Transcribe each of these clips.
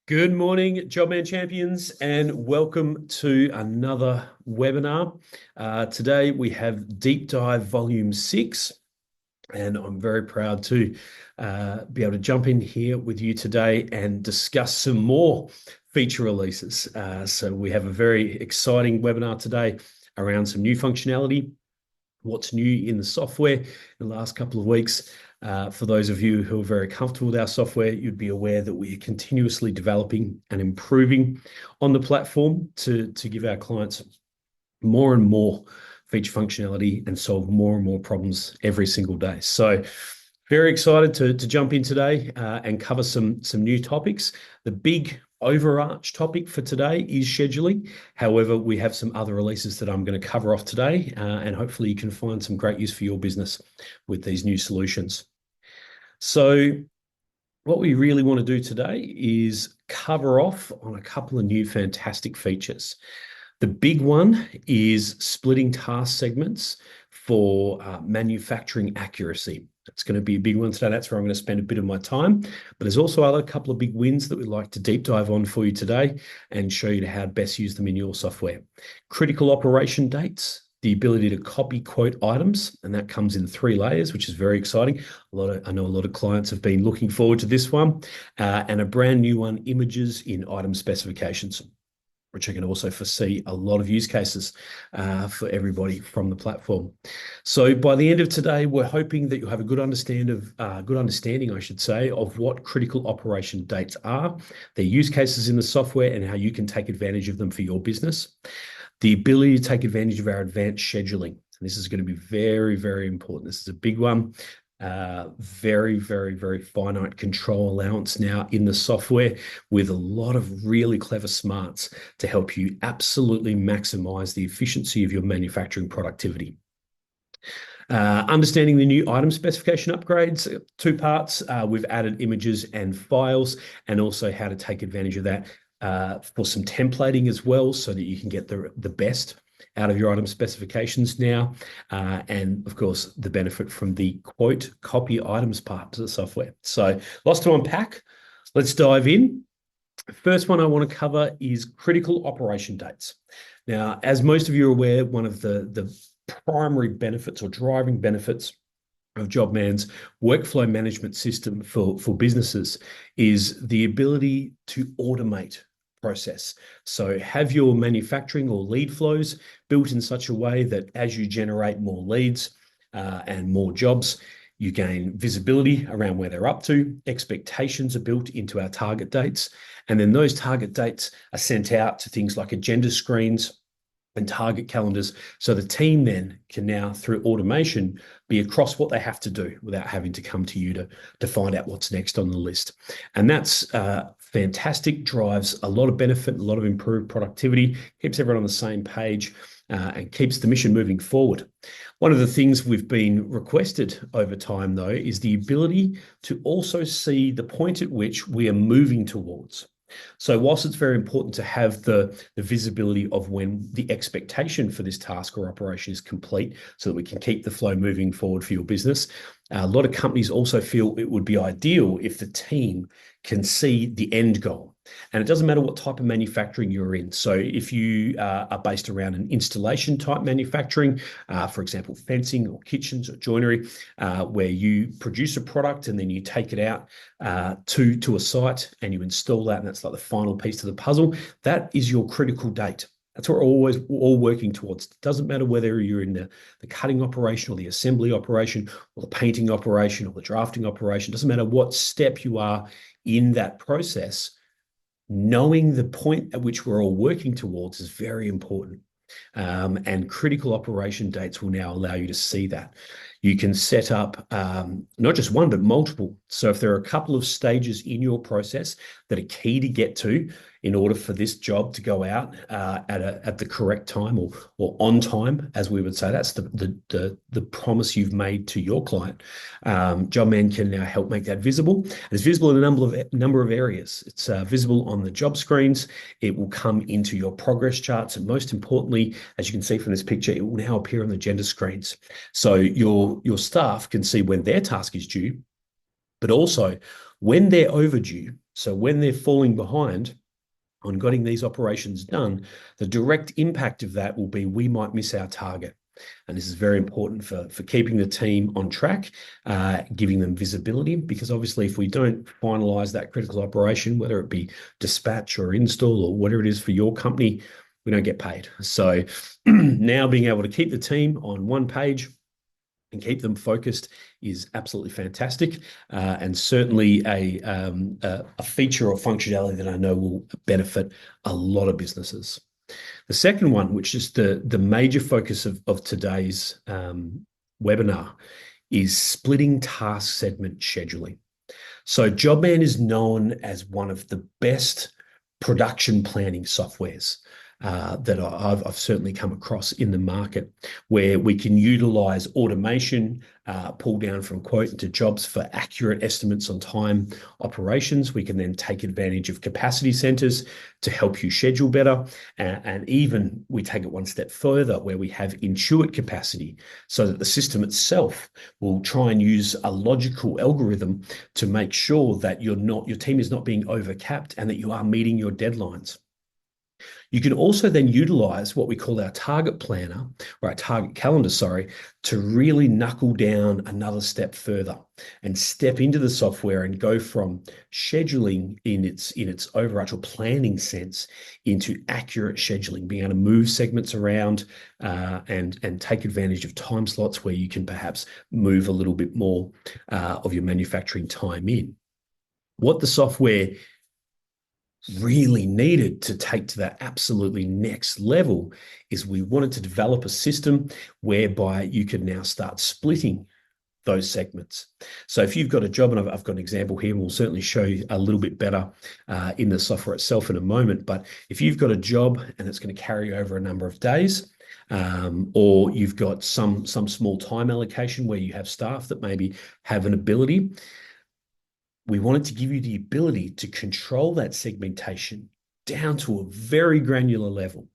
Good morning, Jobman champions, and welcome to another webinar. Today we have Deep Dive Volume 6, and I'm very proud to be able to jump in here with you today and discuss some more feature releases. So we have a very exciting webinar today around some new functionality, what's new in the software in the last couple of weeks. For those of you who are very comfortable with our software, you'd be aware that we are continuously developing and improving on the platform to give our clients more and more feature functionality and solve more and more problems every single day. So very excited to jump in today and cover some new topics. The big overarch topic for today is scheduling. However, we have some other releases that I'm going to cover off today, and hopefully you can find some great use for your business with these new solutions. So what we really want to do today is cover off on a couple of new fantastic features. The big one is splitting task segments for manufacturing accuracy. It's going to be a big one today. That's where I'm going to spend a bit of my time. But there's also other couple of big wins that we'd like to deep dive on for you today and show you how to best use them in your software. Critical operation dates, the ability to copy quote items, and that comes in 3 layers, which is very exciting. I know a lot of clients have been looking forward to this one, and a brand new one, images in item specifications, which I can also foresee a lot of use cases for everybody from the platform. So by the end of today, we're hoping that you'll have a good understanding, I should say, of what critical operation dates are, their use cases in the software, and how you can take advantage of them for your business. The ability to take advantage of our advanced scheduling. This is going to be very, very important. This is a big one. Very, very, very finite control allowance now in the software with a lot of really clever smarts to help you absolutely maximize the efficiency of your manufacturing productivity. Understanding the new item specification upgrades, 2 parts. We've added images and files, and also how to take advantage of that for some templating as well, so that you can get the best out of your item specifications now, and of course the benefit from the quote copy items part to the software. So lots to unpack. Let's dive in. First one I want to cover is critical operation dates. Now, as most of you are aware, one of the primary benefits or driving benefits of Jobman's workflow management system for businesses is the ability to automate process. So have your manufacturing or lead flows built in such a way that as you generate more leads and more jobs, you gain visibility around where they're up to. Expectations are built into our target dates, and then those target dates are sent out to things like agenda screens and target calendars, so the team then can now, through automation, be across what they have to do without having to come to you to find out what's next on the list. And that's fantastic, drives a lot of benefit, a lot of improved productivity, keeps everyone on the same page, and keeps the mission moving forward. One of the things we've been requested over time, though, is the ability to also see the point at which we are moving towards. So whilst it's very important to have the visibility of when the expectation for this task or operation is complete so that we can keep the flow moving forward for your business, a lot of companies also feel it would be ideal if the team can see the end goal. And it doesn't matter what type of manufacturing you're in. So if you are based around an installation type manufacturing, for example, fencing or kitchens or joinery, where you produce a product and then you take it out to a site and you install that, and that's like the final piece to the puzzle, that is your critical date. That's what we're all working towards. It doesn't matter whether you're in the cutting operation or the assembly operation or the painting operation or the drafting operation. It doesn't matter what step you are in that process. Knowing the point at which we're all working towards is very important. And critical operation dates will now allow you to see that. You can set up not just one, but multiple. So if there are a couple of stages in your process that are key to get to in order for this job to go out at the correct time or on time, as we would say, that's the promise you've made to your client. Jobman can now help make that visible. It's visible in a number of areas. It's visible on the job screens. It will come into your progress charts, and most importantly, as you can see from this picture, it will now appear on the agenda screens. So your staff can see when their task is due, but also when they're overdue, So when they're falling behind on getting these operations done, the direct impact of that will be we might miss our target. And this is very important for keeping the team on track, giving them visibility, because obviously if we don't finalize that critical operation, whether it be dispatch or install or whatever it is for your company, we don't get paid. So now being able to keep the team on one page and keep them focused is absolutely fantastic, and certainly a feature or functionality that I know will benefit a lot of businesses. The second one, which is the major focus of today's webinar, is splitting task segment scheduling. So Jobman is known as one of the best production planning softwares that I've certainly come across in the market, where we can utilize automation, pull down from quote into jobs for accurate estimates on time operations. We can then take advantage of capacity centers to help you schedule better. And even we take it one step further, where we have intuit capacity, so that the system itself will try and use a logical algorithm to make sure that your team is not being overcapped and that you are meeting your deadlines. You can also then utilize what we call our target planner, or our target calendar, sorry, to really knuckle down another step further and step into the software and go from scheduling in its overarching planning sense into accurate scheduling, being able to move segments around, and take advantage of time slots where you can perhaps move a little bit more of your manufacturing time in. What the software really needed to take to that absolutely next level is we wanted to develop a system whereby you could now start splitting those segments. So if you've got a job, and I've got an example here, and we'll certainly show you a little bit better in the software itself in a moment, but if you've got a job and it's going to carry over a number of days, or you've got some small time allocation where you have staff that maybe have an ability, we wanted to give you the ability to control that segmentation down to a very granular level.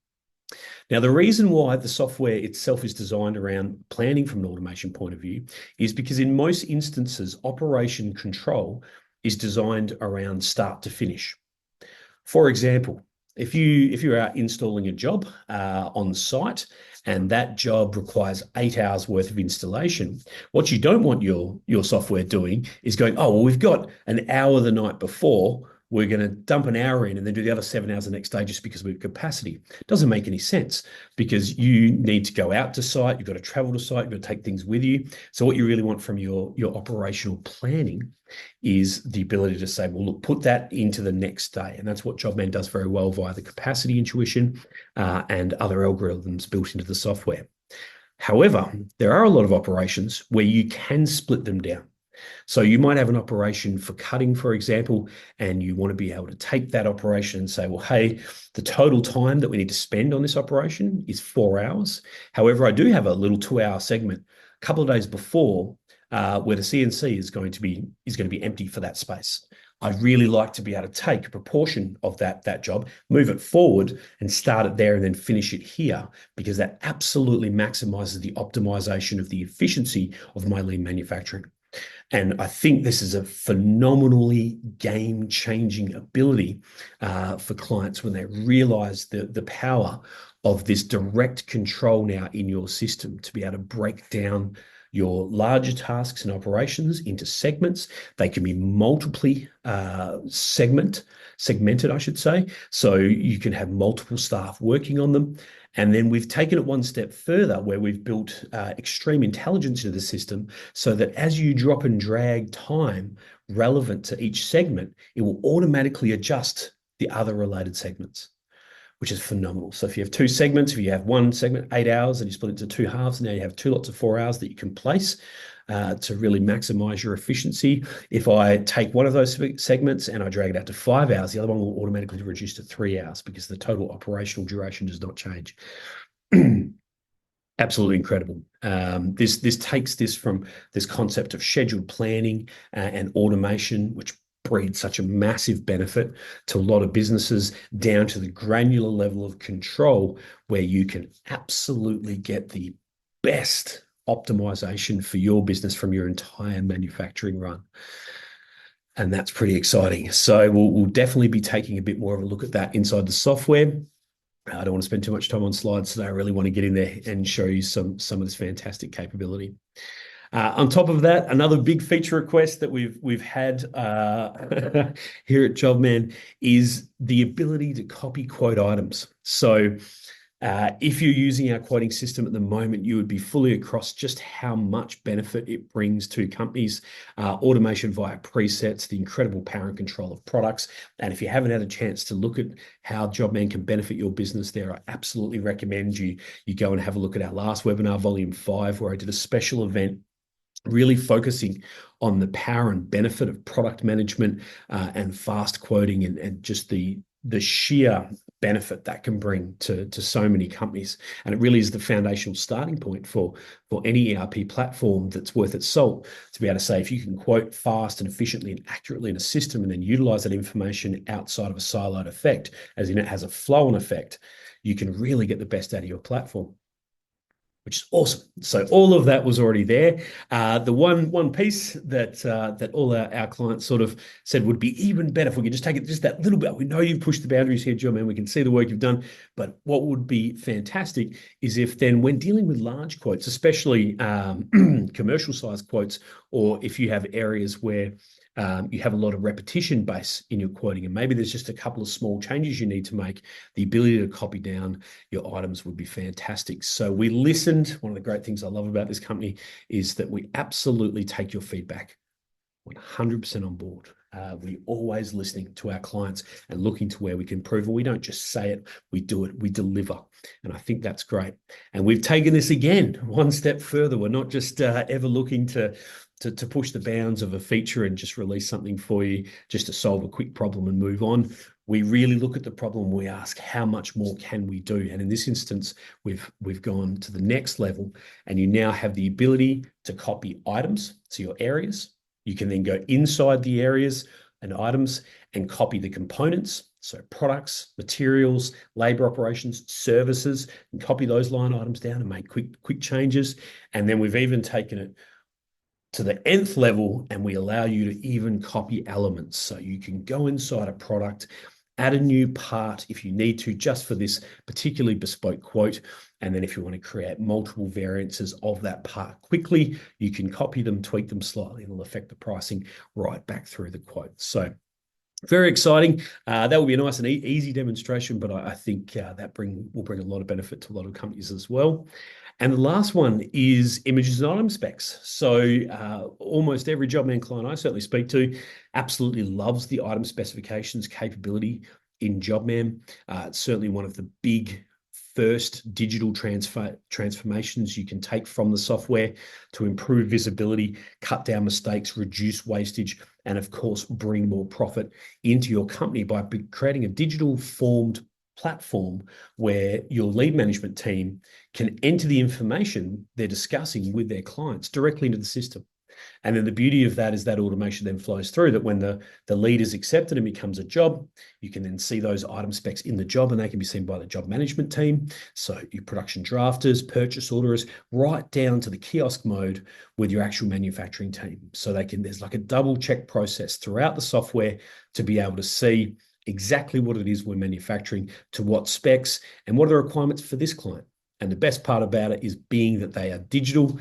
Now, the reason why the software itself is designed around planning from an automation point of view is because in most instances, operation control is designed around start to finish. For example, if you're out installing a job on site and that job requires 8 hours worth of installation, what you don't want your software doing is going, oh, well, we've got an hour the night before, we're going to dump an hour in and then do the other 7 hours the next day just because we have capacity. It doesn't make any sense, because you need to go out to site, you've got to travel to site, you've got to take things with you. So what you really want from your operational planning is the ability to say, well, look, put that into the next day. And that's what Jobman does very well via the capacity intuition and other algorithms built into the software. However, there are a lot of operations where you can split them down. So you might have an operation for cutting, for example, and you want to be able to take that operation and say, well, hey, the total time that we need to spend on this operation is 4 hours. However, I do have a little 2-hour segment a couple of days before where the CNC is going to be empty for that space. I'd really like to be able to take a proportion of that job, move it forward and start it there and then finish it here, because that absolutely maximizes the optimization of the efficiency of my lean manufacturing. And I think this is a phenomenally game-changing ability for clients when they realize the power of this direct control now in your system, to be able to break down your larger tasks and operations into segments. They can be multiply segmented, I should say. So you can have multiple staff working on them. And then we've taken it one step further, where we've built extreme intelligence into the system, so that as you drop and drag time relevant to each segment, it will automatically adjust the other related segments, which is phenomenal. So if you have two segments, if you have one segment, 8 hours, and you split it into 2 halves, now you have 2 lots of 4 hours that you can place to really maximize your efficiency. If I take one of those segments and I drag it out to 5 hours, the other one will automatically reduce to 3 hours, because the total operational duration does not change. Absolutely incredible. This takes this from this concept of scheduled planning and automation, which breeds such a massive benefit to a lot of businesses, down to the granular level of control, where you can absolutely get the best optimization for your business from your entire manufacturing run. And that's pretty exciting. So we'll definitely be taking a bit more of a look at that inside the software. I don't want to spend too much time on slides today. I really want to get in there and show you some of this fantastic capability. On top of that, another big feature request that we've had here at Jobman is the ability to copy quote items. So if you're using our quoting system at the moment, you would be fully across just how much benefit it brings to companies, automation via presets, the incredible power and control of products. And if you haven't had a chance to look at how Jobman can benefit your business there, I absolutely recommend you go and have a look at our last webinar, Volume 5, where I did a special event really focusing on the power and benefit of product management and fast quoting and just the sheer benefit that can bring to so many companies. And it really is the foundational starting point for any ERP platform that's worth its salt, to be able to say, if you can quote fast and efficiently and accurately in a system and then utilize that information outside of a siloed effect, as in it has a flow-on effect, you can really get the best out of your platform, which is awesome. So all of that was already there. The one piece that all our clients sort of said would be even better if we could just take it just that little bit. We know you've pushed the boundaries here, Joe, man. We can see the work you've done. But what would be fantastic is if then when dealing with large quotes, especially commercial size quotes, or if you have areas where you have a lot of repetition base in your quoting, and maybe there's just a couple of small changes you need to make, the ability to copy down your items would be fantastic. So we listened. One of the great things I love about this company is that we absolutely take your feedback 100% on board. We always listening to our clients and looking to where we can improve. And we don't just say it, we do it, we deliver. And I think that's great. And we've taken this again one step further. We're not just ever looking to push the bounds of a feature and just release something for you just to solve a quick problem and move on. We really look at the problem. We ask, how much more can we do? And in this instance, we've gone to the next level, and you now have the ability to copy items, so your areas. You can then go inside the areas and items and copy the components, so products, materials, labor operations, services, and copy those line items down and make quick changes. And then we've even taken it to the nth level, and we allow you to even copy elements. So you can go inside a product, add a new part if you need to, just for this particularly bespoke quote. And then if you want to create multiple variances of that part quickly, you can copy them, tweak them slightly, and it'll affect the pricing right back through the quote. So very exciting. That will be a nice and easy demonstration, but I think that will bring a lot of benefit to a lot of companies as well. And the last one is images and item specs. So almost every Jobman client I certainly speak to absolutely loves the item specifications capability in Jobman. It's certainly one of the big first digital transformations you can take from the software to improve visibility, cut down mistakes, reduce wastage, and of course, bring more profit into your company by creating a digital formed platform where your lead management team can enter the information they're discussing with their clients directly into the system. And then the beauty of that is that automation then flows through, that when the lead is accepted and becomes a job, you can then see those item specs in the job, and they can be seen by the job management team. So your production drafters, purchase orders, right down to the kiosk mode with your actual manufacturing team. So there's like a double check process throughout the software to be able to see exactly what it is we're manufacturing, to what specs, and what are the requirements for this client. And the best part about it is being that they are digital.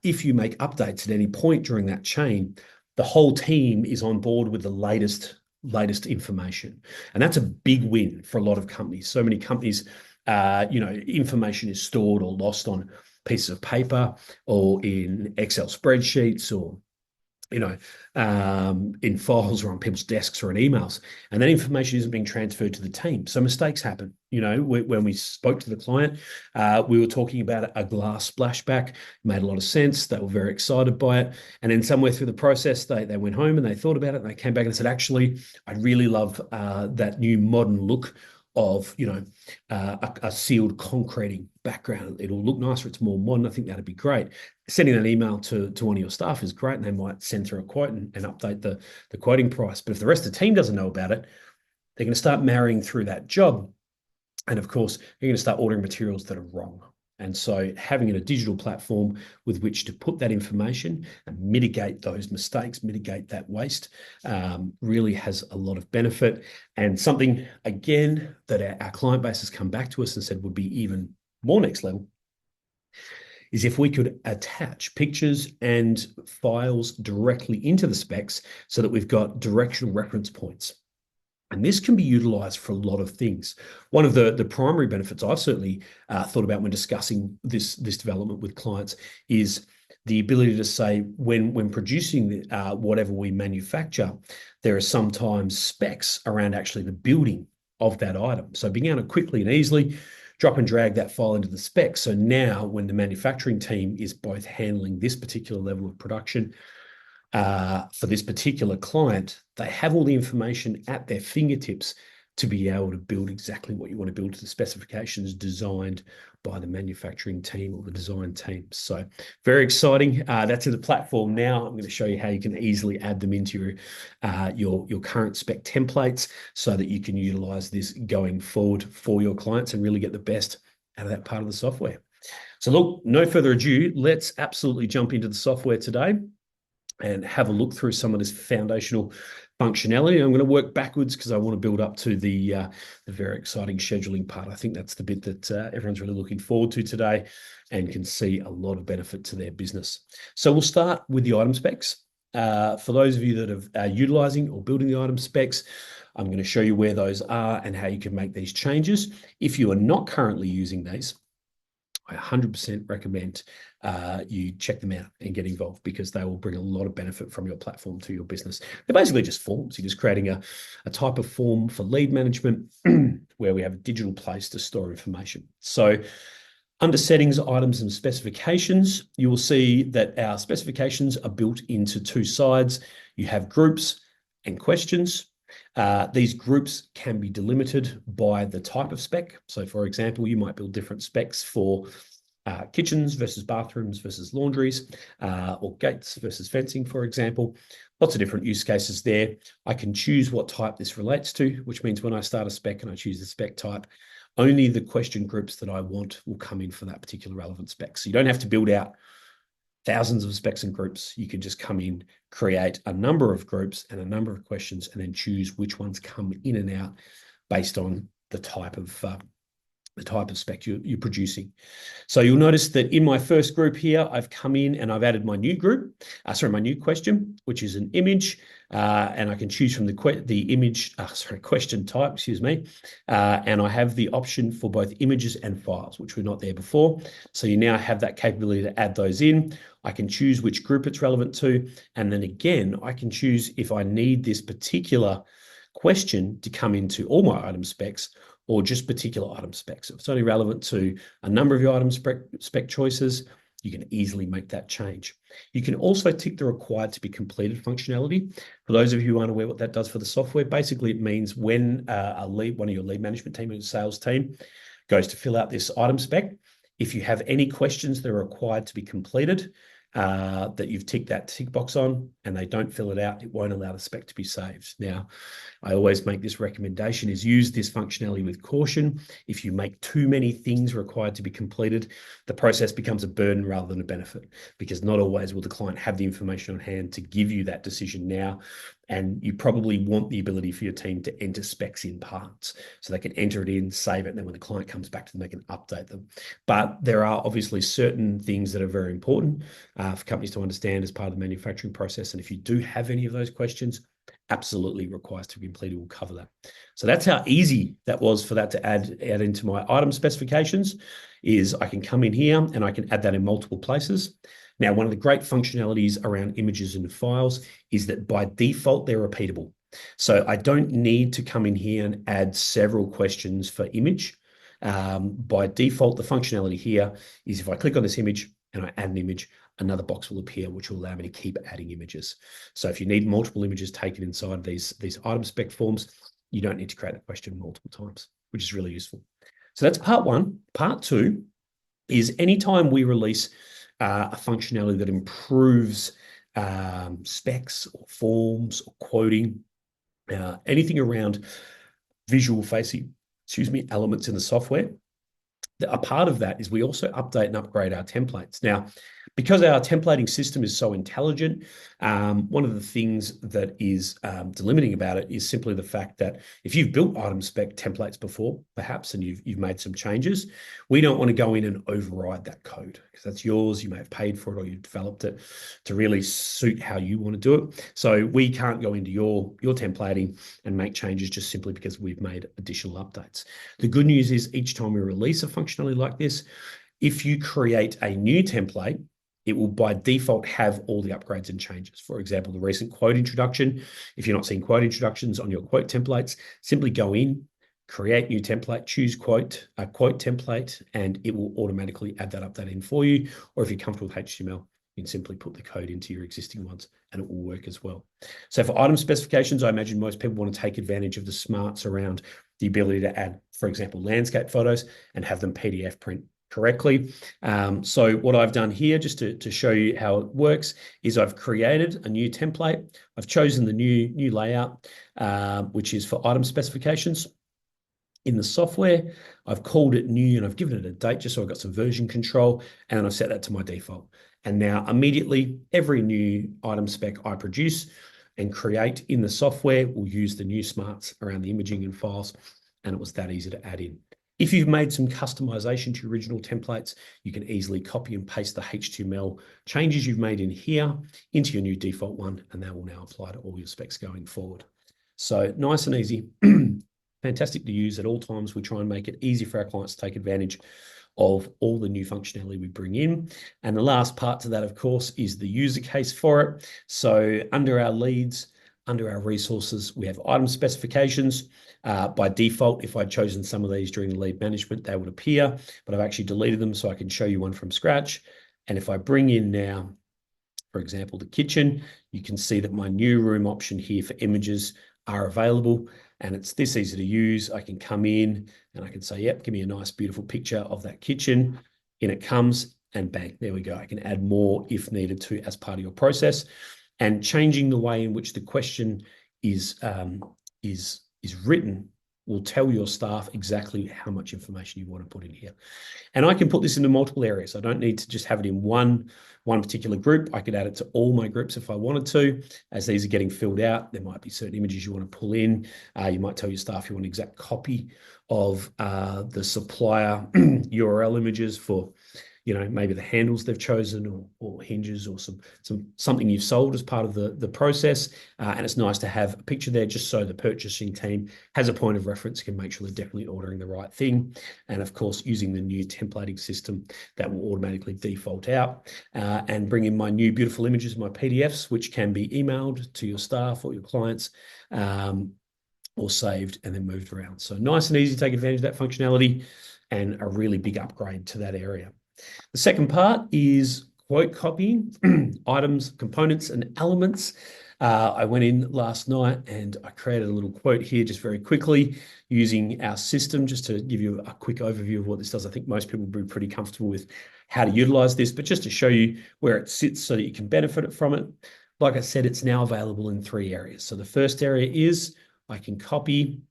If you make updates at any point during that chain, the whole team is on board with the latest information. And that's a big win for a lot of companies. So many companies, information is stored or lost on pieces of paper or in Excel spreadsheets or in files or on people's desks or in emails. And that information isn't being transferred to the team. So mistakes happen. When we spoke to the client, we were talking about a glass splashback. Made a lot of sense. They were very excited by it. And then somewhere through the process, they went home and they thought about it, and they came back and said, actually, I really love that new modern look of a sealed concreting background. It'll look nicer. It's more modern. I think that'd be great. Sending an email to one of your staff is great, and they might send through a quote and update the quoting price. But if the rest of the team doesn't know about it, they're going to start marrying through that job. And of course, you're going to start ordering materials that are wrong. And so having a digital platform with which to put that information and mitigate those mistakes, mitigate that waste, really has a lot of benefit. And something, again, that our client base has come back to us and said would be even more next level is if we could attach pictures and files directly into the specs so that we've got directional reference points. And this can be utilized for a lot of things. One of the primary benefits I've certainly thought about when discussing this development with clients is the ability to say when producing whatever we manufacture, there are sometimes specs around actually the building of that item. So being able to quickly and easily drop and drag that file into the spec. So now when the manufacturing team is both handling this particular level of production for this particular client, they have all the information at their fingertips to be able to build exactly what you want to build to the specifications designed by the manufacturing team or the design team. So very exciting. That's in the platform now. I'm going to show you how you can easily add them into your current spec templates so that you can utilize this going forward for your clients and really get the best out of that part of the software. So look, no further ado, let's absolutely jump into the software today and have a look through some of this foundational functionality. I'm going to work backwards because I want to build up to the very exciting scheduling part. I think that's the bit that everyone's really looking forward to today and can see a lot of benefit to their business. So we'll start with the item specs. For those of you that are utilizing or building the item specs, I'm going to show you where those are and how you can make these changes. If you are not currently using these, I 100% recommend you check them out and get involved because they will bring a lot of benefit from your platform to your business. They're basically just forms. You're just creating a type of form for lead management where we have a digital place to store information. So under settings, items and specifications, you will see that our specifications are built into two sides. You have groups and questions. These groups can be delimited by the type of spec. So for example, you might build different specs for kitchens versus bathrooms versus laundries, or gates versus fencing, for example. Lots of different use cases there. I can choose what type this relates to, which means when I start a spec and I choose the spec type, only the question groups that I want will come in for that particular relevant spec. So you don't have to build out thousands of specs and groups. You can just come in, create a number of groups and a number of questions, and then choose which ones come in and out based on the type of spec you're producing. So you'll notice that in my first group here, I've come in and I've added my new group, my new question, which is an image, and I can choose from the question type, and I have the option for both images and files, which were not there before. So you now have that capability to add those in. I can choose which group it's relevant to, and then again, I can choose if I need this particular question to come into all my item specs or just particular item specs. If it's only relevant to a number of your item spec choices, you can easily make that change. You can also tick the required to be completed functionality. For those of you who aren't aware what that does for the software, basically it means when one of your lead management team or sales team goes to fill out this item spec, if you have any questions that are required to be completed, that you've ticked that tick box on and they don't fill it out, it won't allow the spec to be saved. Now, I always make this recommendation is use this functionality with caution. If you make too many things required to be completed, the process becomes a burden rather than a benefit because not always will the client have the information on hand to give you that decision now. And you probably want the ability for your team to enter specs in parts so they can enter it in, save it, and then when the client comes back to them, they can update them. But there are obviously certain things that are very important for companies to understand as part of the manufacturing process. And if you do have any of those questions, absolutely requires to be completed. We'll cover that. So that's how easy that was for that to add into my item specifications is I can come in here and I can add that in multiple places. Now, one of the great functionalities around images and files is that by default, they're repeatable. So I don't need to come in here and add several questions for image. By default, the functionality here is if I click on this image and I add an image, another box will appear, which will allow me to keep adding images. So if you need multiple images taken inside these item spec forms, you don't need to create a question multiple times, which is really useful. So that's part one. Part two is anytime we release a functionality that improves specs or forms or quoting, anything around visual facing, elements in the software, a part of that is we also update and upgrade our templates. Now, because our templating system is so intelligent, one of the things that is delimiting about it is simply the fact that if you've built item spec templates before, perhaps, and you've made some changes, we don't want to go in and override that code because that's yours. You may have paid for it or you've developed it to really suit how you want to do it. So we can't go into your templating and make changes just simply because we've made additional updates. The good news is each time we release a functionality like this, if you create a new template, it will by default have all the upgrades and changes. For example, the recent quote introduction. If you're not seeing quote introductions on your quote templates, simply go in, create new template, choose a quote template, and it will automatically add that update in for you. Or if you're comfortable with HTML, you can simply put the code into your existing ones and it will work as well. So for item specifications, I imagine most people want to take advantage of the smarts around the ability to add, for example, landscape photos and have them PDF print correctly. So what I've done here, just to show you how it works, is I've created a new template. I've chosen the new layout, which is for item specifications. In the software, I've called it new and I've given it a date just so I've got some version control, and then I've set that to my default. And now immediately every new item spec I produce and create in the software will use the new smarts around the imaging and files, and it was that easy to add in. If you've made some customization to your original templates, you can easily copy and paste the HTML changes you've made in here into your new default one, and that will now apply to all your specs going forward. So nice and easy, fantastic to use at all times. We try and make it easy for our clients to take advantage of all the new functionality we bring in. And the last part to that, of course, is the user case for it. So under our leads, under our resources, we have item specifications. By default, if I'd chosen some of these during the lead management, they would appear, but I've actually deleted them so I can show you one from scratch. And if I bring in now, for example, the kitchen, you can see that my new room option here for images are available, and it's this easy to use. I can come in and I can say, yep, give me a nice, beautiful picture of that kitchen. In it comes, and bang, there we go. I can add more if needed to as part of your process. And changing the way in which the question is written will tell your staff exactly how much information you want to put in here. And I can put this into multiple areas. I don't need to just have it in one particular group. I could add it to all my groups if I wanted to. As these are getting filled out, there might be certain images you want to pull in. You might tell your staff you want an exact copy of the supplier URL images for, maybe the handles they've chosen or hinges or something you've sold as part of the process. And it's nice to have a picture there just so the purchasing team has a point of reference, can make sure they're definitely ordering the right thing. And of course, using the new templating system that will automatically default out and bring in my new beautiful images, my PDFs, which can be emailed to your staff or your clients or saved and then moved around. So nice and easy to take advantage of that functionality and a really big upgrade to that area. The second part is quote copying, items, components, and elements. I went in last night and I created a little quote here just very quickly using our system, just to give you a quick overview of what this does. I think most people will be pretty comfortable with how to utilize this, but just to show you where it sits so that you can benefit from it. Like I said, it's now available in 3 areas. So the first area is I can copy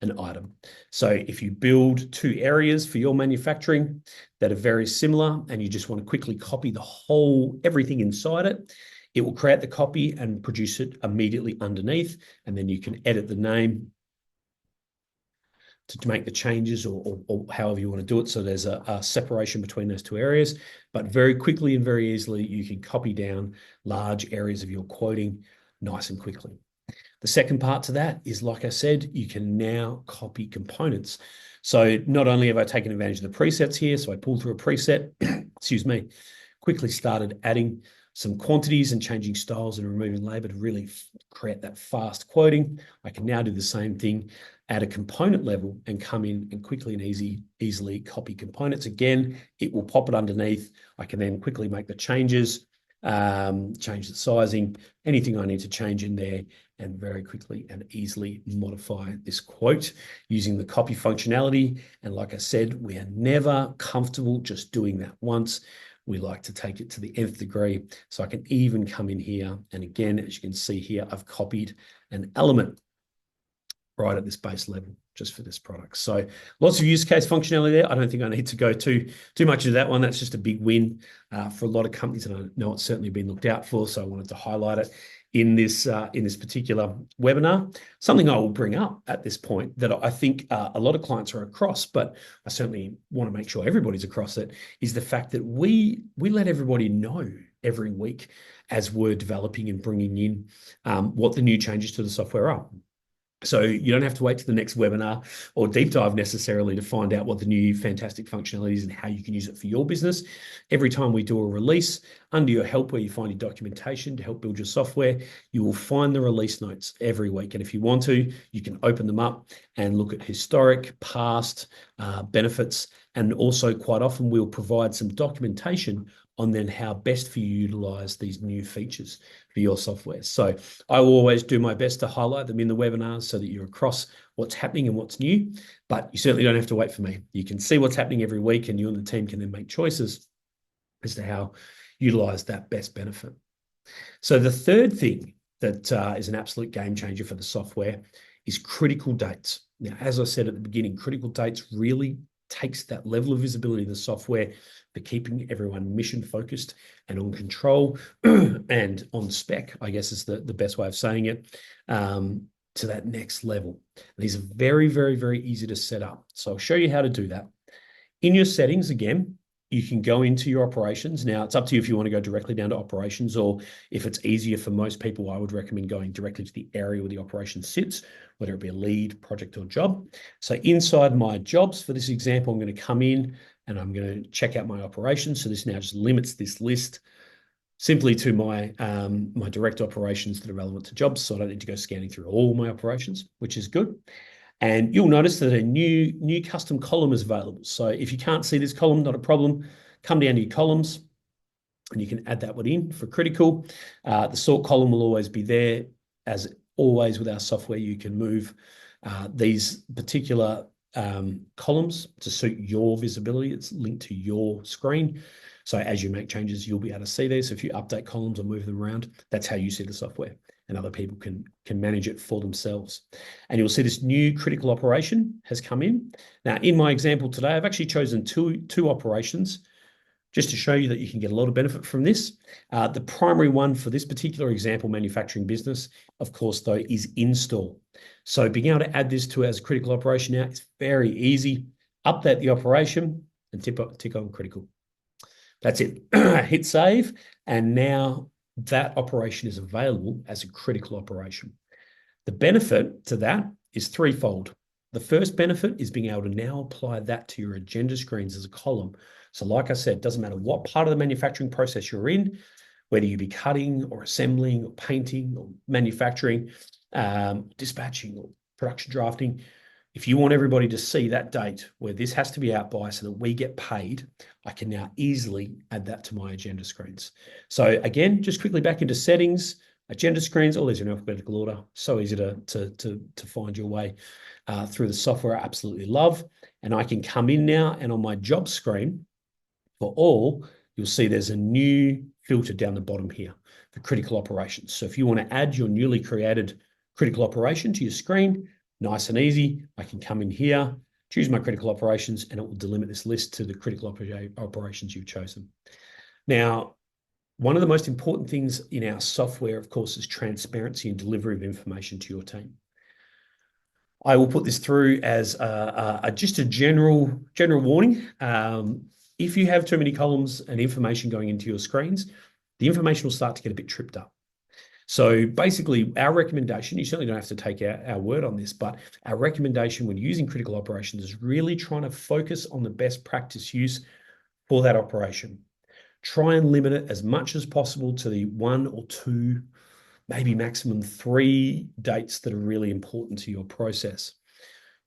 an item. So if you build 2 areas for your manufacturing that are very similar and you just want to quickly copy everything inside it, it will create the copy and produce it immediately underneath, and then you can edit the name to make the changes or however you want to do it. So there's a separation between those 2 areas, but very quickly and very easily you can copy down large areas of your quoting nice and quickly. The second part to that is, like I said, you can now copy components. So not only have I taken advantage of the presets here, so I pulled through a preset, excuse me, quickly started adding some quantities and changing styles and removing labor to really create that fast quoting. I can now do the same thing at a component level and come in and quickly and easily copy components. Again, it will pop it underneath. I can then quickly make the changes, change the sizing, anything I need to change in there, and very quickly and easily modify this quote using the copy functionality. And like I said, we are never comfortable just doing that once. We like to take it to the nth degree. So I can even come in here, and again, as you can see here, I've copied an element. right at this base level just for this product. So lots of use case functionality there. I don't think I need to go too much into that one. That's just a big win for a lot of companies, and I know it's certainly been looked out for. So I wanted to highlight it in this particular webinar. Something I will bring up at this point that I think a lot of clients are across, but I certainly want to make sure everybody's across it, is the fact that we let everybody know every week as we're developing and bringing in what the new changes to the software are. So you don't have to wait to the next webinar or deep dive necessarily to find out what the new fantastic functionality is and how you can use it for your business. Every time we do a release, under your help where you find your documentation to help build your software, you will find the release notes every week. And if you want to, you can open them up and look at historic, past benefits. And also quite often we'll provide some documentation on then how best for you utilize these new features for your software. So I will always do my best to highlight them in the webinars so that you're across what's happening and what's new, but you certainly don't have to wait for me. You can see what's happening every week and you and the team can then make choices as to how utilize that best benefit. So the third thing that is an absolute game changer for the software is critical dates. Now, as I said at the beginning, critical dates really takes that level of visibility in the software for keeping everyone mission focused and on control and on spec, I guess is the best way of saying it, to that next level. These are very, very, very easy to set up. So I'll show you how to do that. In your settings, again, you can go into your operations. Now, it's up to you if you want to go directly down to operations, or if it's easier for most people, I would recommend going directly to the area where the operation sits, whether it be a lead, project, or job. So inside my jobs, for this example, I'm going to come in and I'm going to check out my operations. So this now just limits this list simply to my my direct operations that are relevant to jobs. So I don't need to go scanning through all my operations, which is good. And you'll notice that a new custom column is available. So if you can't see this column, not a problem. Come down to your columns and you can add that one in for critical. The sort column will always be there. As always with our software, you can move these particular columns to suit your visibility. It's linked to your screen. So as you make changes, you'll be able to see these. So if you update columns or move them around, that's how you see the software, and other people can manage it for themselves. And you'll see this new critical operation has come in. Now, in my example today, I've actually chosen two operations just to show you that you can get a lot of benefit from this. The primary one for this particular example, manufacturing business, of course, though, is install. So being able to add this to as a critical operation now is very easy. Update the operation and tick on critical. That's it. Hit save, and now that operation is available as a critical operation. The benefit to that is threefold. The first benefit is being able to now apply that to your agenda screens as a column. So like I said, it doesn't matter what part of the manufacturing process you're in, whether you be cutting or assembling or painting or manufacturing, dispatching or production drafting. If you want everybody to see that date where this has to be out by so that we get paid, I can now easily add that to my agenda screens. So again, just quickly back into settings, agenda screens, all these are in alphabetical order. So easy to find your way through the software. I absolutely love. And I can come in now, and on my job screen for all, you'll see there's a new filter down the bottom here for critical operations. So if you want to add your newly created critical operation to your screen, nice and easy, I can come in here, choose my critical operations, and it will delimit this list to the critical operations you've chosen. Now, one of the most important things in our software, of course, is transparency and delivery of information to your team. I will put this through as just a general warning. If you have too many columns and information going into your screens, the information will start to get a bit tripped up. So basically, our recommendation, you certainly don't have to take our word on this, but our recommendation when using critical operations is really trying to focus on the best practice use for that operation. Try and limit it as much as possible to the 1 or 2, maybe maximum 3 dates that are really important to your process.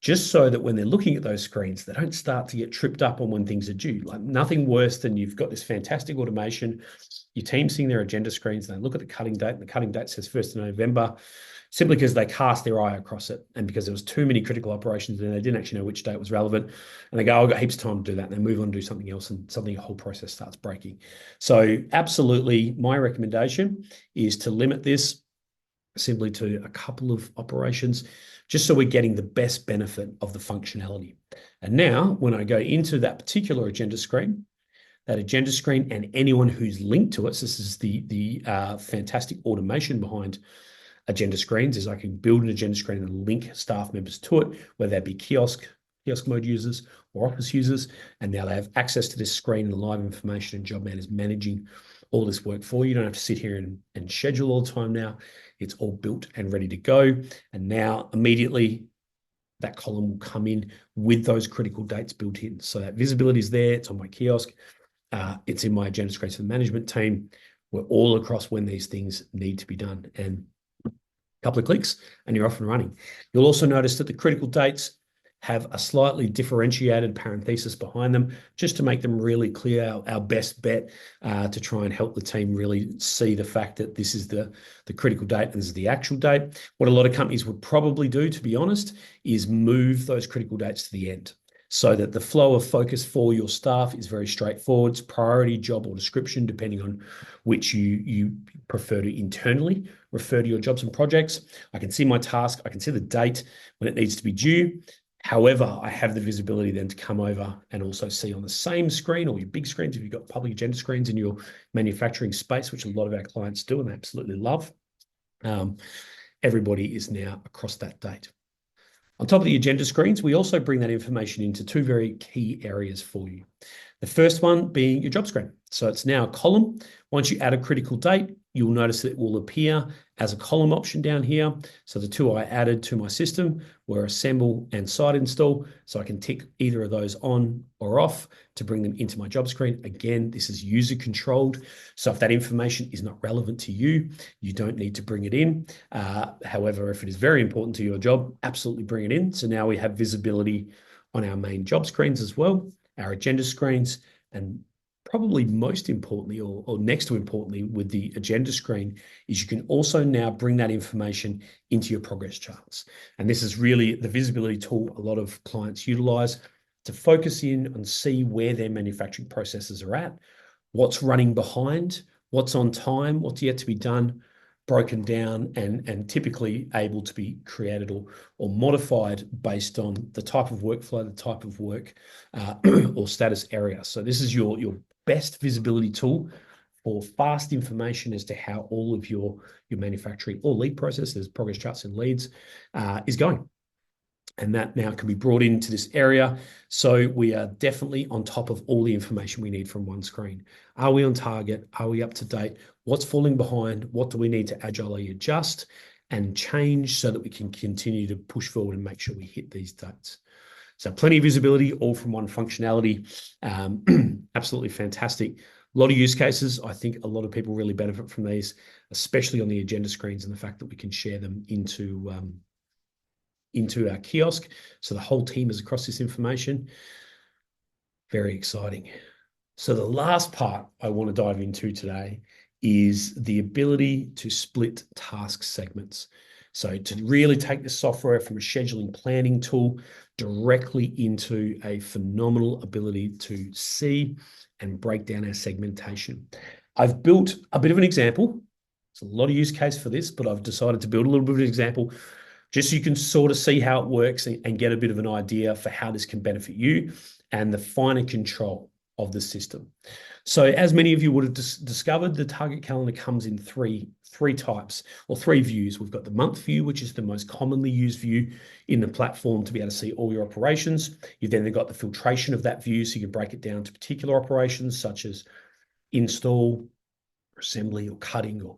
Just so that when they're looking at those screens, they don't start to get tripped up on when things are due. Like nothing worse than you've got this fantastic automation, your team seeing their agenda screens, and they look at the cutting date, and the cutting date says 1st of November, simply because they cast their eye across it, and because there was too many critical operations and they didn't actually know which date was relevant, and they go, I've got heaps of time to do that, and they move on and do something else, and suddenly the whole process starts breaking. So absolutely, my recommendation is to limit this simply to a couple of operations. just so we're getting the best benefit of the functionality. And now when I go into that particular agenda screen, and anyone who's linked to us, this is the fantastic automation behind agenda screens, is I can build an agenda screen and link staff members to it, whether that be kiosk mode users or office users, and now they have access to this screen and live information, and Jobman is managing all this work for you. You don't have to sit here and schedule all the time now. It's all built and ready to go. And now immediately that column will come in with those critical dates built in. So that visibility is there. It's on my kiosk. It's in my agenda screens for the management team. We're all across when these things need to be done. And a couple of clicks and you're off and running. You'll also notice that the critical dates have a slightly differentiated parenthesis behind them, just to make them really clear, our best bet to try and help the team really see the fact that this is the critical date and this is the actual date. What a lot of companies would probably do, to be honest, is move those critical dates to the end, so that the flow of focus for your staff is very straightforward. It's priority, job, or description, depending on which you prefer to internally refer to your jobs and projects. I can see my task. I can see the date when it needs to be due. However, I have the visibility then to come over and also see on the same screen, or your big screens, if you've got public agenda screens in your manufacturing space, which a lot of our clients do and they absolutely love. Everybody is now across that date. On top of the agenda screens, we also bring that information into two very key areas for you. The first one being your job screen. So it's now a column. Once you add a critical date, you'll notice that it will appear as a column option down here. So the two I added to my system were assemble and site install. So I can tick either of those on or off to bring them into my job screen. Again, this is user controlled. So if that information is not relevant to you, you don't need to bring it in. However, if it is very important to your job, absolutely bring it in. So now we have visibility on our main job screens as well, our agenda screens, and probably most importantly, or next to importantly with the agenda screen, is you can also now bring that information into your progress charts. And this is really the visibility tool a lot of clients utilize to focus in and see where their manufacturing processes are at, what's running behind, what's on time, what's yet to be done, broken down and typically able to be created or modified based on the type of workflow, the type of work or status area. So this is your best visibility tool for fast information as to how all of your manufacturing or lead processes, progress charts and leads is going. And that now can be brought into this area. So we are definitely on top of all the information we need from one screen. Are we on target? Are we up to date? What's falling behind? What do we need to agilely adjust and change so that we can continue to push forward and make sure we hit these dates? So plenty of visibility, all from one functionality. Absolutely fantastic. A lot of use cases. I think a lot of people really benefit from these, especially on the agenda screens and the fact that we can share them into our kiosk. So the whole team is across this information. Very exciting. So the last part I want to dive into today is the ability to split task segments. So to really take the software from a scheduling planning tool directly into a phenomenal ability to see and break down our segmentation. I've built a bit of an example. There's a lot of use case for this, but I've decided to build a little bit of an example just so you can sort of see how it works and get a bit of an idea for how this can benefit you and the finer control of the system. So as many of you would have discovered, the target calendar comes in three types or three views. We've got the month view, which is the most commonly used view in the platform to be able to see all your operations. You've then got the filtration of that view, so you can break it down to particular operations such as install, assembly or cutting, or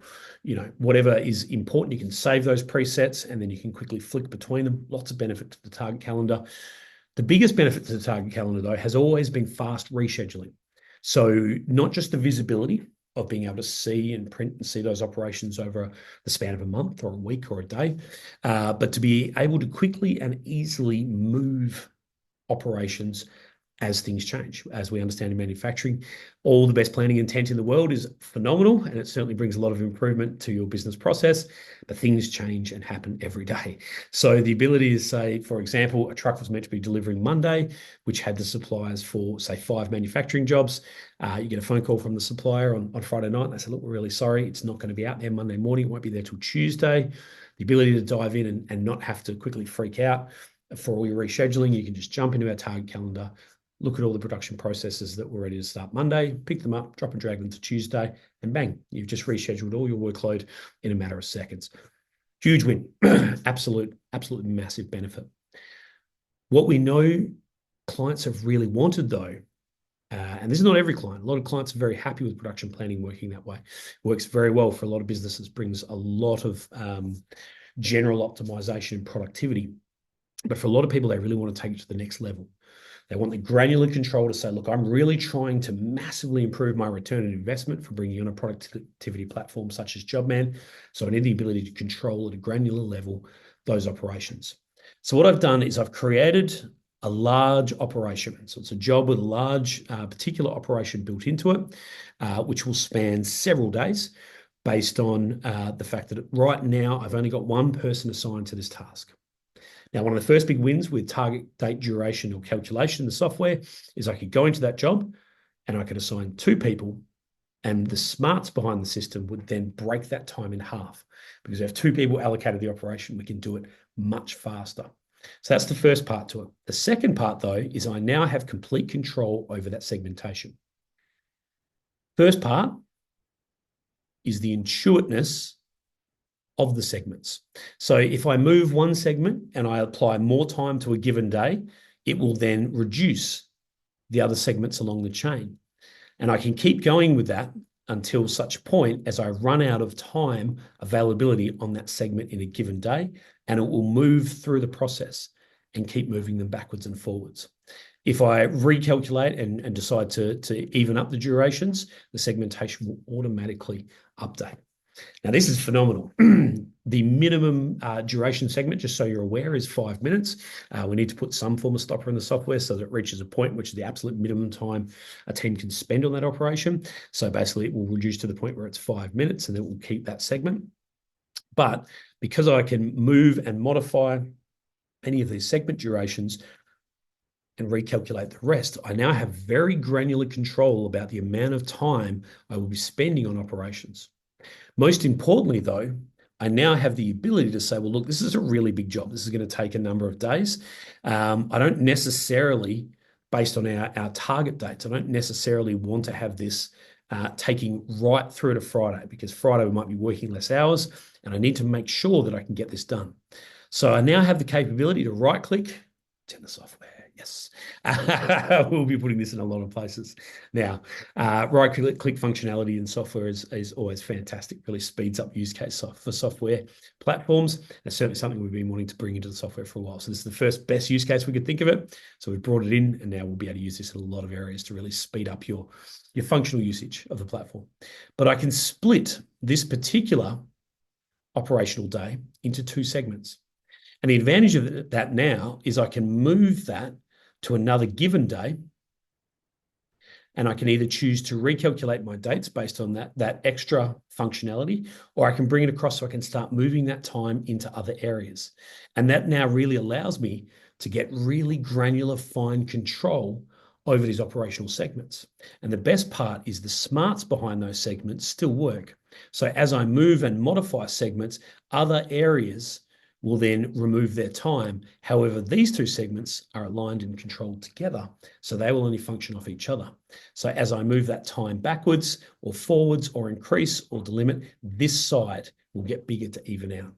whatever is important. You can save those presets and then you can quickly flick between them. Lots of benefit to the target calendar. The biggest benefit to the target calendar, though, has always been fast rescheduling. So not just the visibility of being able to see and print and see those operations over the span of a month or a week or a day, but to be able to quickly and easily move operations as things change. As we understand in manufacturing, all the best planning intent in the world is phenomenal, and it certainly brings a lot of improvement to your business process, but things change and happen every day. So the ability to say, for example, a truck was meant to be delivering Monday, which had the suppliers for, say, 5 manufacturing jobs. You get a phone call from the supplier on Friday night, and they say, look, we're really sorry, it's not going to be out there Monday morning, it won't be there till Tuesday. the ability to dive in and not have to quickly freak out for all your rescheduling. You can just jump into our target calendar, look at all the production processes that were ready to start Monday, pick them up, drop and drag them to Tuesday, and bang, you've just rescheduled all your workload in a matter of seconds. Huge win. Absolute massive benefit. What we know clients have really wanted, though, and this is not every client. A lot of clients are very happy with production planning working that way. It works very well for a lot of businesses, brings a lot of general optimization and productivity. But for a lot of people, they really want to take it to the next level. They want the granular control to say, look, I'm really trying to massively improve my return on investment for bringing on a productivity platform such as Jobman. So I need the ability to control at a granular level those operations. So what I've done is I've created a large operation. So it's a job with a large particular operation built into it, which will span several days based on the fact that right now I've only got one person assigned to this task. Now, one of the first big wins with target date duration or calculation in the software is I could go into that job and I could assign 2 people, and the smarts behind the system would then break that time in half. Because if 2 people allocated the operation, we can do it much faster. So that's the first part to it. The second part, though, is I now have complete control over that segmentation. First part is the intuitiveness of the segments. So if I move one segment and I apply more time to a given day, it will then reduce the other segments along the chain. And I can keep going with that until such point as I run out of time availability on that segment in a given day, and it will move through the process and keep moving them backwards and forwards. If I recalculate and decide to even up the durations, the segmentation will automatically update. Now, this is phenomenal. The minimum duration segment, just so you're aware, is 5 minutes. We need to put some form of stopper in the software so that it reaches a point which is the absolute minimum time a team can spend on that operation. So basically, it will reduce to the point where it's 5 minutes, and it will keep that segment. But because I can move and modify any of these segment durations and recalculate the rest, I now have very granular control about the amount of time I will be spending on operations. Most importantly, though, I now have the ability to say, well, look, this is a really big job. This is going to take a number of days. I don't necessarily, based on our target dates, I don't necessarily want to have this taking right through to Friday, because Friday we might be working less hours, and I need to make sure that I can get this done. So I now have the capability to right-click, turn the software. Yes, we'll be putting this in a lot of places now. Right-click functionality in software is always fantastic. Really speeds up use case for software platforms. That's certainly something we've been wanting to bring into the software for a while. So this is the first best use case we could think of it. So we brought it in, and now we'll be able to use this in a lot of areas to really speed up your functional usage of the platform. But I can split this particular operational day into 2 segments. And the advantage of that now is I can move that to another given day, and I can either choose to recalculate my dates based on that extra functionality, or I can bring it across so I can start moving that time into other areas. And that now really allows me to get really granular, fine control over these operational segments. And the best part is the smarts behind those segments still work. So as I move and modify segments, other areas will then remove their time. However, these 2 segments are aligned and controlled together, so they will only function off each other. So as I move that time backwards or forwards or increase or delimit, this side will get bigger to even out.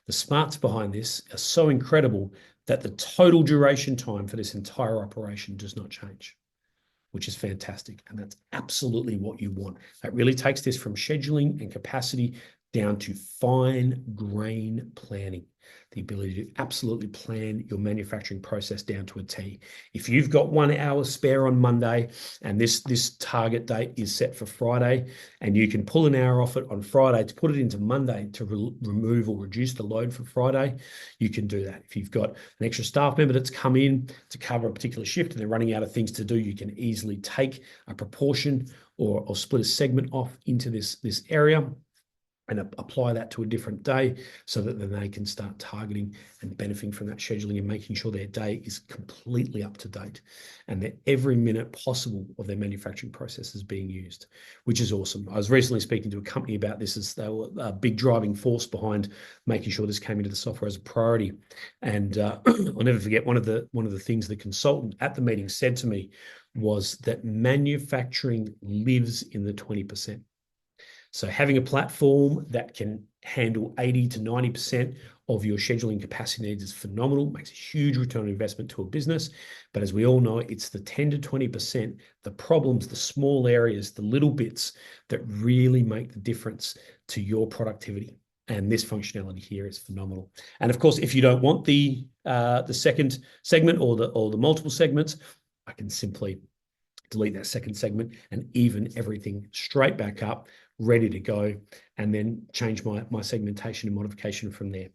The smarts behind this are so incredible that the total duration time for this entire operation does not change, which is fantastic. And that's absolutely what you want. That really takes this from scheduling and capacity down to fine grain planning, the ability to absolutely plan your manufacturing process down to a T. If you've got 1 hour spare on Monday and this target date is set for Friday, and you can pull an hour off it on Friday to put it into Monday to remove or reduce the load for Friday, you can do that. If you've got an extra staff member that's come in to cover a particular shift and they're running out of things to do, you can easily take a proportion or split a segment off into this area and apply that to a different day so that then they can start targeting and benefiting from that scheduling and making sure their day is completely up to date and that every minute possible of their manufacturing process is being used, which is awesome. I was recently speaking to a company about this as they were a big driving force behind making sure this came into the software as a priority. And I'll never forget one of the things the consultant at the meeting said to me was that manufacturing lives in the 20%. So having a platform that can handle 80 to 90% of your scheduling capacity needs is phenomenal, makes a huge return on investment to a business. But as we all know, it's the 10 to 20%, the problems, the small areas, the little bits that really make the difference to your productivity. And this functionality here is phenomenal. And of course, if you don't want the second segment or the multiple segments, I can simply delete that second segment and even everything straight back up, ready to go, and then change my segmentation and modification from there.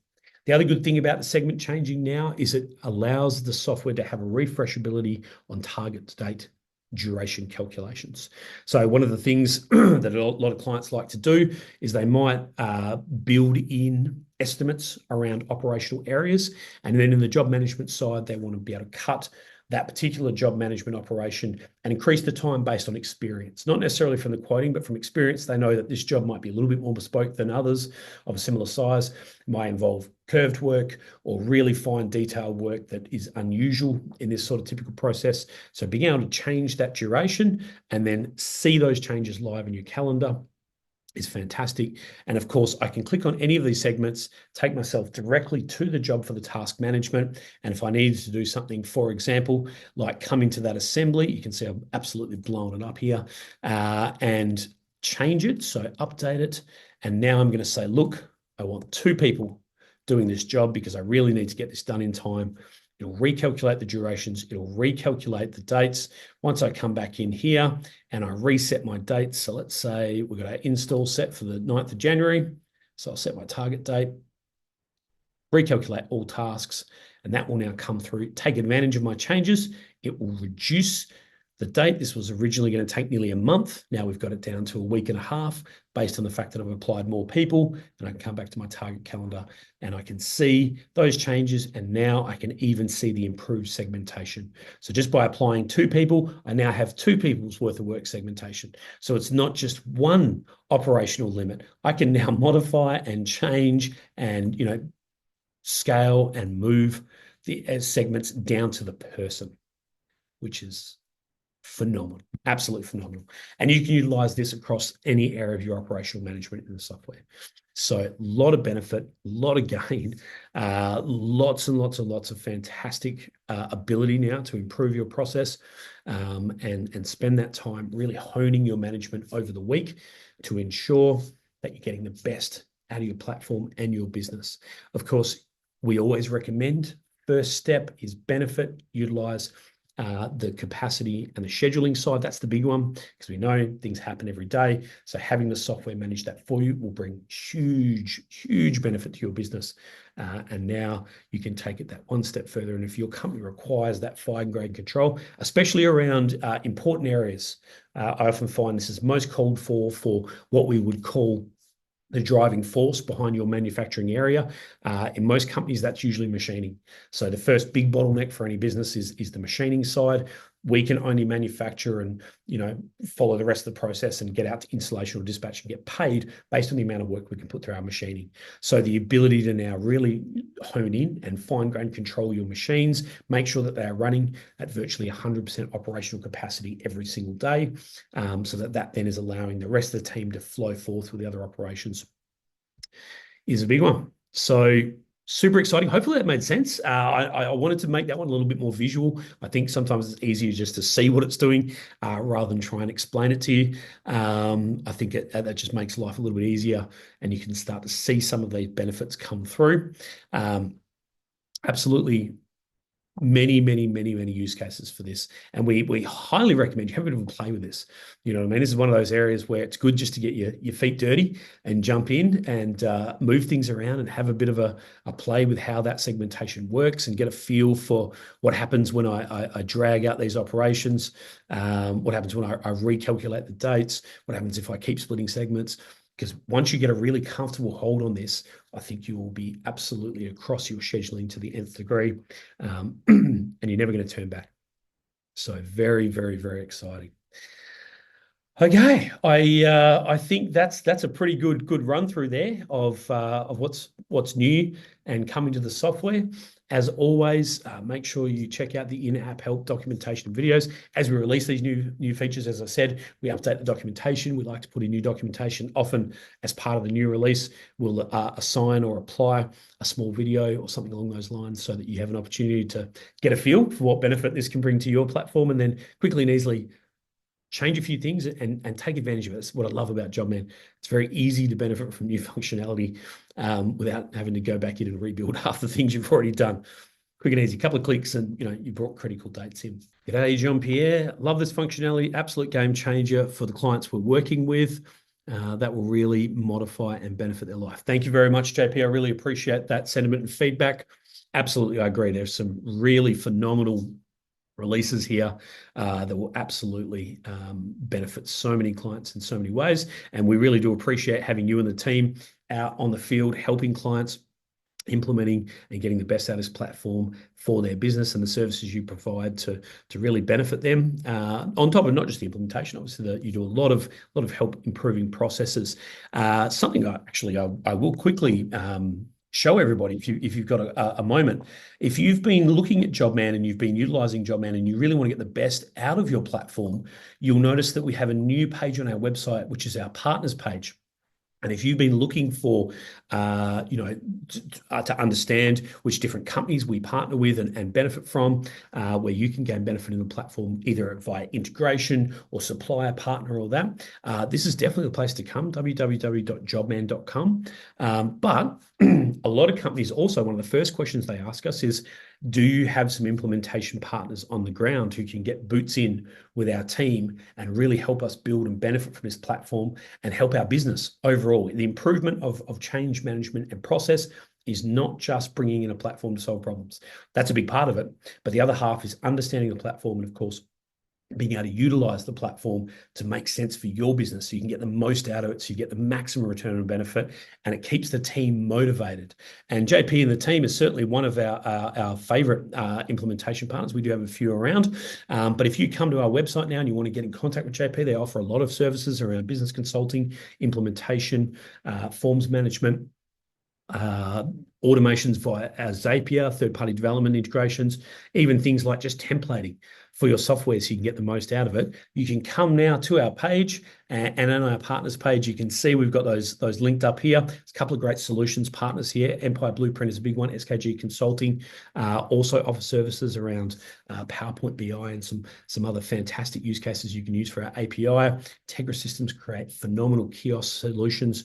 The other good thing about the segment changing now is it allows the software to have a refreshability on target date duration calculations. So one of the things that a lot of clients like to do is they might build in estimates around operational areas, and then in the job management side, they want to be able to cut that particular job management operation and increase the time based on experience, not necessarily from the quoting, but from experience. They know that this job might be a little bit more bespoke than others of a similar size. It might involve curved work or really fine detailed work that is unusual in this sort of typical process. So being able to change that duration and then see those changes live in your calendar is fantastic. And of course, I can click on any of these segments, take myself directly to the job for the task management. And if I needed to do something, for example, like come into that assembly, you can see I'm absolutely blowing it up here, and change it. So update it. And now I'm going to say, look, I want 2 people doing this job because I really need to get this done in time. It'll recalculate the durations. It'll recalculate the dates. Once I come back in here and I reset my dates, so let's say we've got our install set for the 9th of January. So I'll set my target date, recalculate all tasks, and that will now come through, take advantage of my changes. It will reduce the date. This was originally going to take nearly a month. Now we've got it down to a week and a half based on the fact that I've applied more people, and I can come back to my target calendar and I can see those changes. And now I can even see the improved segmentation. So just by applying 2 people, I now have 2 people's worth of work segmentation. So it's not just one operational limit. I can now modify and change and, scale and move the segments down to the person, which is phenomenal, absolutely phenomenal. And you can utilize this across any area of your operational management in the software. So a lot of benefit, a lot of gain, lots and lots of fantastic ability now to improve your process, and spend that time really honing your management over the week to ensure that you're getting the best out of your platform and your business. Of course, we always recommend first step is benefit, utilize the capacity and the scheduling side. That's the big one because we know things happen every day. So having the software manage that for you will bring huge benefit to your business. And now you can take it that one step further. And if your company requires that fine-grained control, especially around important areas, I often find this is most called for what we would call the driving force behind your manufacturing area. In most companies, that's usually machining. So the first big bottleneck for any business is the machining side. We can only manufacture and follow the rest of the process and get out to installation or dispatch and get paid based on the amount of work we can put through our machining. So the ability to now really hone in and fine-grain control your machines, make sure that they are running at virtually 100% operational capacity every single day, so that then is allowing the rest of the team to flow forth with the other operations is a big one. So super exciting. Hopefully that made sense. I wanted to make that one a little bit more visual. I think sometimes it's easier just to see what it's doing rather than try and explain it to you. I think that just makes life a little bit easier and you can start to see some of these benefits come through. Absolutely many use cases for this. And we highly recommend you have a bit of a play with this. You know what I mean? This is one of those areas where it's good just to get your feet dirty and jump in and move things around and have a bit of a play with how that segmentation works and get a feel for what happens when I drag out these operations, what happens when I recalculate the dates, what happens if I keep splitting segments. because once you get a really comfortable hold on this, I think you will be absolutely across your scheduling to the nth degree, and you're never going to turn back. So very, very, very exciting. Okay, I think that's a pretty good run through there of what's new and coming to the software. As always, make sure you check out the in-app help documentation videos. As we release these new features, as I said, we update the documentation. We like to put in new documentation. Often, as part of the new release, we'll assign or apply a small video or something along those lines so that you have an opportunity to get a feel for what benefit this can bring to your platform, and then quickly and easily change a few things and take advantage of it. That's what I love about Jobman. It's very easy to benefit from new functionality without having to go back in and rebuild half the things you've already done. Quick and easy, couple of clicks, and you brought critical dates in. G'day, Jean-Pierre. Love this functionality. Absolute game changer for the clients we're working with. That will really modify and benefit their life. Thank you very much, JP. I really appreciate that sentiment and feedback. Absolutely, I agree. There's some really phenomenal releases here that will absolutely benefit so many clients in so many ways. And we really do appreciate having you and the team out on the field, helping clients, implementing and getting the best out of this platform for their business and the services you provide to really benefit them. On top of not just the implementation, obviously you do a lot of help improving processes. Something I will quickly show everybody if you've got a moment. If you've been looking at Jobman and you've been utilizing Jobman and you really want to get the best out of your platform, you'll notice that we have a new page on our website, which is our partners page. And if you've been looking for, to understand which different companies we partner with and benefit from, where you can gain benefit in the platform, either via integration or supplier partner or that, this is definitely the place to come, www.jobman.com. But a lot of companies also, one of the first questions they ask us is, do you have some implementation partners on the ground who can get boots in with our team and really help us build and benefit from this platform and help our business overall? The improvement of change management and process is not just bringing in a platform to solve problems. That's a big part of it. But the other half is understanding the platform and, of course, being able to utilize the platform to make sense for your business so you can get the most out of it, so you get the maximum return on benefit, and it keeps the team motivated. And JP and the team is certainly one of our favorite implementation partners. We do have a few around. But if you come to our website now and you want to get in contact with JP, they offer a lot of services around business consulting, implementation, forms management, automations via Zapier, third-party development integrations, even things like just templating for your software so you can get the most out of it. You can come now to our page, and on our partners page, you can see we've got those linked up here. There's a couple of great solutions partners here. Empire Blueprint is a big one. SKG Consulting also offer services around PowerPoint BI and some other fantastic use cases you can use for our API. Tegra Systems create phenomenal kiosk solutions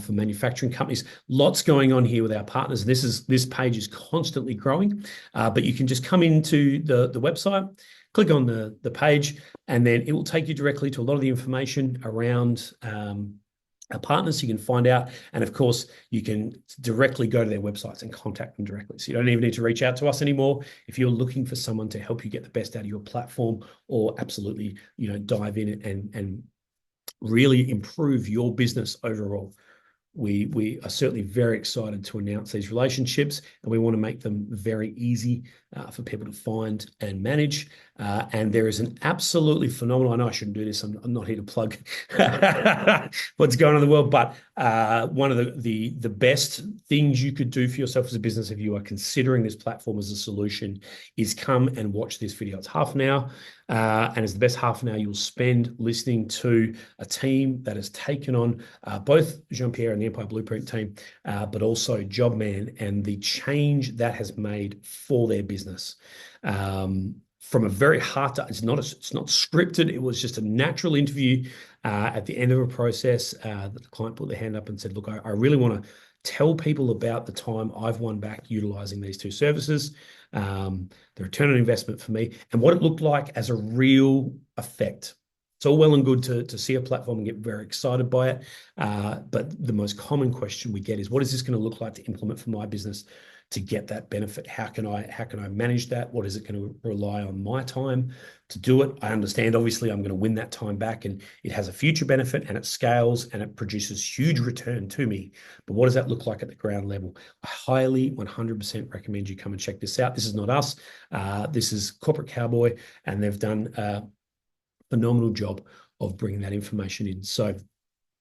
for manufacturing companies. Lots going on here with our partners. This page is constantly growing, but you can just come into the website, click on the page, and then it will take you directly to a lot of the information around our partners, so you can find out. And of course, you can directly go to their websites and contact them directly. So you don't even need to reach out to us anymore. If you're looking for someone to help you get the best out of your platform, or absolutely, dive in and really improve your business overall. We are certainly very excited to announce these relationships, and we want to make them very easy for people to find and manage. And there is an absolutely phenomenal, I know I shouldn't do this, I'm not here to plug what's going on in the world, but one of the best things you could do for yourself as a business if you are considering this platform as a solution is come and watch this video. It's half an hour. And it's the best half an hour you'll spend listening to a team that has taken on both Jean-Pierre and the Empire Blueprint team, but also Jobman and the change that has made for their business. From a very heart to, it's not scripted. It was just a natural interview at the end of a process that the client put their hand up and said, look, I really want to tell people about the time I've won back utilizing these two services, the return on investment for me, and what it looked like as a real effect. It's all well and good to see a platform and get very excited by it. But the most common question we get is, what is this going to look like to implement for my business to get that benefit? How can I manage that? What is it going to rely on my time to do it? I understand, obviously, I'm going to win that time back and it has a future benefit and it scales and it produces huge return to me. But what does that look like at the ground level? I highly 100% recommend you come and check this out. This is not us. This is Corporate Cowboy, and they've done a phenomenal job of bringing that information in. So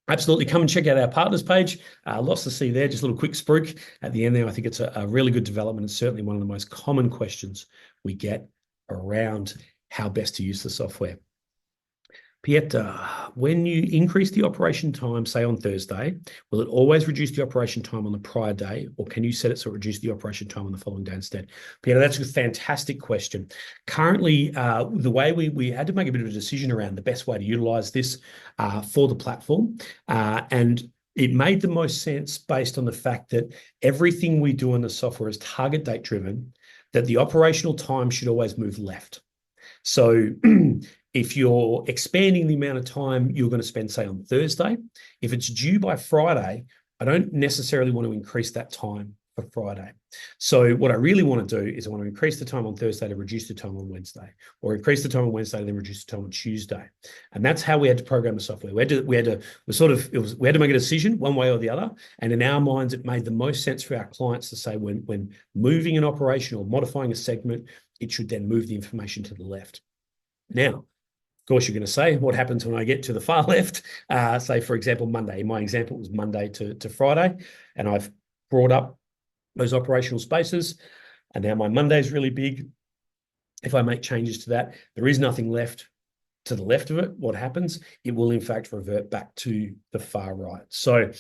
absolutely, come and check out our partners page. Lots to see there. Just a little quick spruik at the end there. I think it's a really good development. It's certainly one of the most common questions we get around how best to use the software. Pieter, when you increase the operation time, say on Thursday, will it always reduce the operation time on the prior day, or can you set it so it reduces the operation time on the following day instead? Pieter, that's a fantastic question. Currently, the way we had to make a bit of a decision around the best way to utilize this for the platform, and it made the most sense based on the fact that everything we do in the software is target date driven, that the operational time should always move left. So if you're expanding the amount of time you're going to spend, say, on Thursday, if it's due by Friday, I don't necessarily want to increase that time for Friday. So what I really want to do is I want to increase the time on Thursday to reduce the time on Wednesday, or increase the time on Wednesday and then reduce the time on Tuesday. And that's how we had to program the software. We had to make a decision one way or the other. And in our minds, it made the most sense for our clients to say when moving an operation or modifying a segment, it should then move the information to the left. Now, of course, you're going to say, what happens when I get to the far left? Say, for example, Monday. In my example, it was Monday to Friday, and I've brought up those operational spaces, and now my Monday is really big. If I make changes to that, there is nothing left to the left of it. What happens? It will, in fact, revert back to the far right. So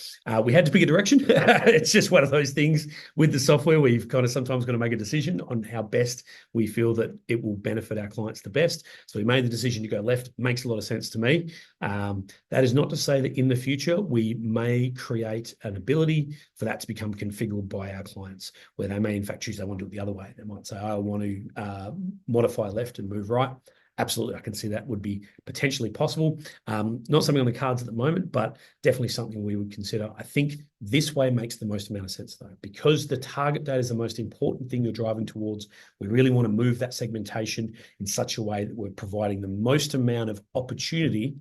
we had to pick a direction. It's just one of those things with the software where you've kind of sometimes got to make a decision on how best we feel that it will benefit our clients the best. So we made the decision to go left. It makes a lot of sense to me. That is not to say that in the future we may create an ability for that to become configurable by our clients, where they may, in fact, choose they want to do it the other way. They might say, I want to modify left and move right. Absolutely, I can see that would be potentially possible. Not something on the cards at the moment, but definitely something we would consider. I think this way makes the most amount of sense, though, because the target date is the most important thing you're driving towards. We really want to move that segmentation in such a way that we're providing the most amount of opportunity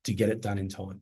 to get it done in time.